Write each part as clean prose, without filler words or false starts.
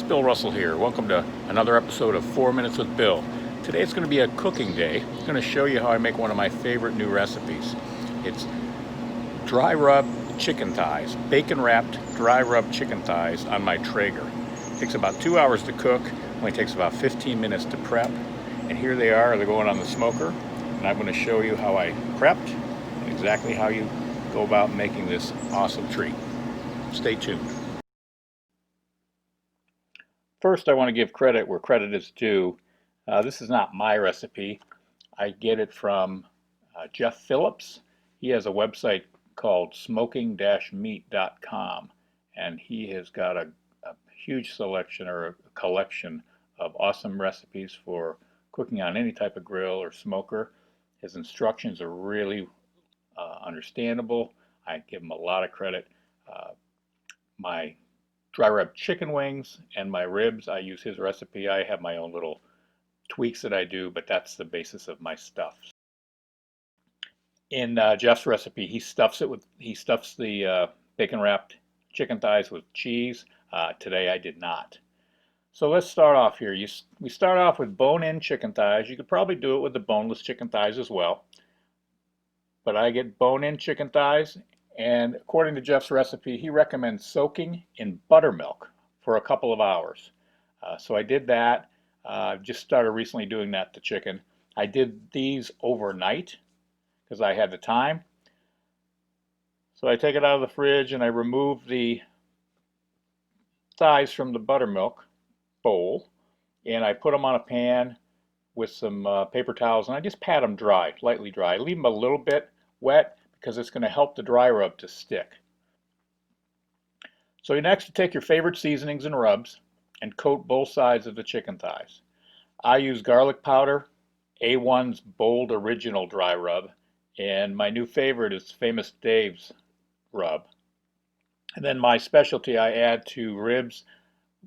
Bill Russell here. Welcome to another episode of 4 Minutes with Bill. Today it's going to be a cooking day. I'm going to show you how I make one of my favorite new recipes. It's dry rub chicken thighs, bacon wrapped dry rub chicken thighs on my Traeger. It takes about 2 hours to cook, only takes about 15 minutes to prep. And here they are, they're going on the smoker. And I'm going to show you how I prepped and exactly how you go about making this awesome treat. Stay tuned. First, I want to give credit where credit is due. This is not my recipe. I get it from Jeff Phillips. He has a website called smoking-meat.com, and he has got a huge selection or a collection of awesome recipes for cooking on any type of grill or smoker. His instructions are really understandable. I give him a lot of credit. My dry rub chicken wings and my ribs, I use his recipe. I have my own little tweaks that I do, but that's the basis of my stuff. In Jeff's recipe, he stuffs the bacon wrapped chicken thighs with cheese. Today I did not. So let's start off here. We start off with bone-in chicken thighs. You could probably do it with the boneless chicken thighs as well, but I get bone-in chicken thighs. And according to Jeff's recipe, he recommends soaking in buttermilk for a couple of hours. So I did that. Just started recently doing that to chicken. I did these overnight because I had the time. So I take it out of the fridge and I remove the thighs from the buttermilk bowl, and I put them on a pan with some paper towels, and I just pat them dry, lightly dry. I leave them a little bit wet because it's going to help the dry rub to stick. So next, you take your favorite seasonings and rubs and coat both sides of the chicken thighs. I use garlic powder, A1's Bold Original Dry Rub, and my new favorite is Famous Dave's rub. And then my specialty I add to ribs,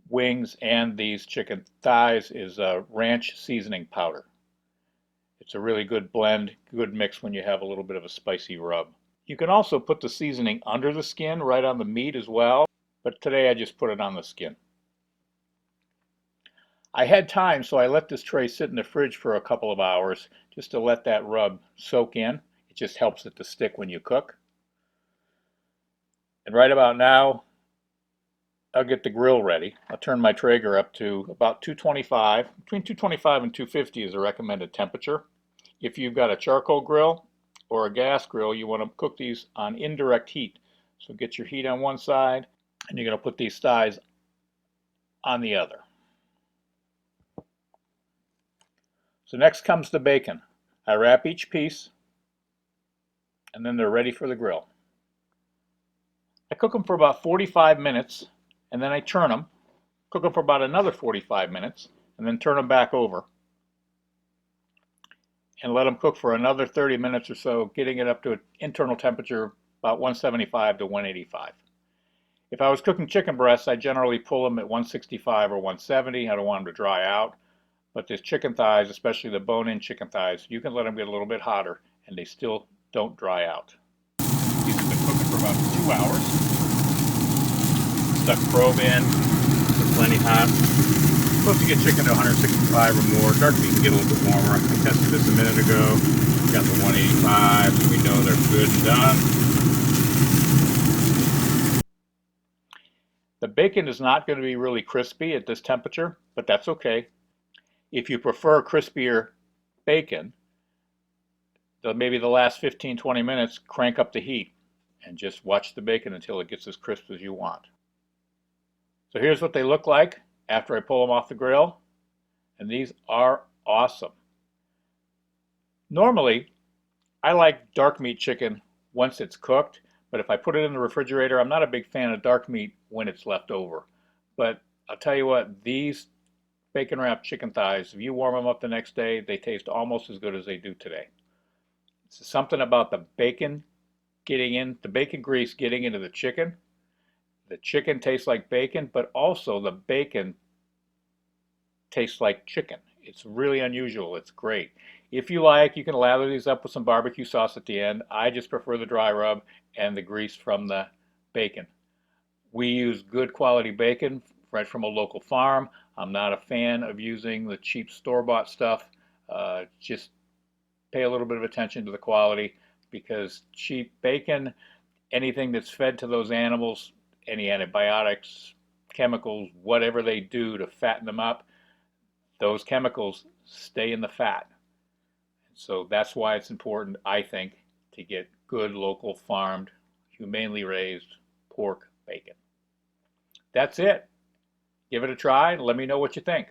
wings, and these chicken thighs is ranch seasoning powder. It's a really good blend, good mix when you have a little bit of a spicy rub. You can also put the seasoning under the skin, right on the meat as well, but today I just put it on the skin. I had time, so I let this tray sit in the fridge for a couple of hours just to let that rub soak in. It just helps it to stick when you cook. And right about now, I'll get the grill ready. I'll turn my Traeger up to about 225. Between 225 and 250 is the recommended temperature. If you've got a charcoal grill or a gas grill, you want to cook these on indirect heat. So get your heat on one side, and you're going to put these thighs on the other. So next comes the bacon. I wrap each piece, and then they're ready for the grill. I cook them for about 45 minutes, and then I turn them, cook them for about another 45 minutes, and then turn them back over. And let them cook for another 30 minutes or so, getting it up to an internal temperature about 175 to 185. If I was cooking chicken breasts, I generally pull them at 165 or 170. I don't want them to dry out. But this chicken thighs, especially the bone-in chicken thighs, you can let them get a little bit hotter and they still don't dry out. These have been cooking for about 2 hours. Stuck probe in, they're plenty hot. Supposed to get chicken to 165 or more. Dark meat can get a little bit warmer. I tested this a minute ago. Got the 185, so we know they're good and done. The bacon is not going to be really crispy at this temperature, but that's okay. If you prefer crispier bacon, maybe the last 15-20 minutes, crank up the heat and just watch the bacon until it gets as crisp as you want. So here's what they look like after I pull them off the grill, and these are awesome. Normally, I like dark meat chicken once it's cooked, but if I put it in the refrigerator, I'm not a big fan of dark meat when it's left over. But I'll tell you what, these bacon wrapped chicken thighs, if you warm them up the next day, they taste almost as good as they do today. It's something about the bacon grease getting into the chicken. The chicken tastes like bacon, but also the bacon tastes like chicken. It's really unusual. It's great. If you like, you can lather these up with some barbecue sauce at the end. I just prefer the dry rub and the grease from the bacon. We use good quality bacon right from a local farm. I'm not a fan of using the cheap store-bought stuff. Just pay a little bit of attention to the quality, because cheap bacon, anything that's fed to those animals, any antibiotics, chemicals, whatever they do to fatten them up, those chemicals stay in the fat. So that's why it's important, I think, to get good local farmed, humanely raised pork bacon. That's it. Give it a try and let me know what you think.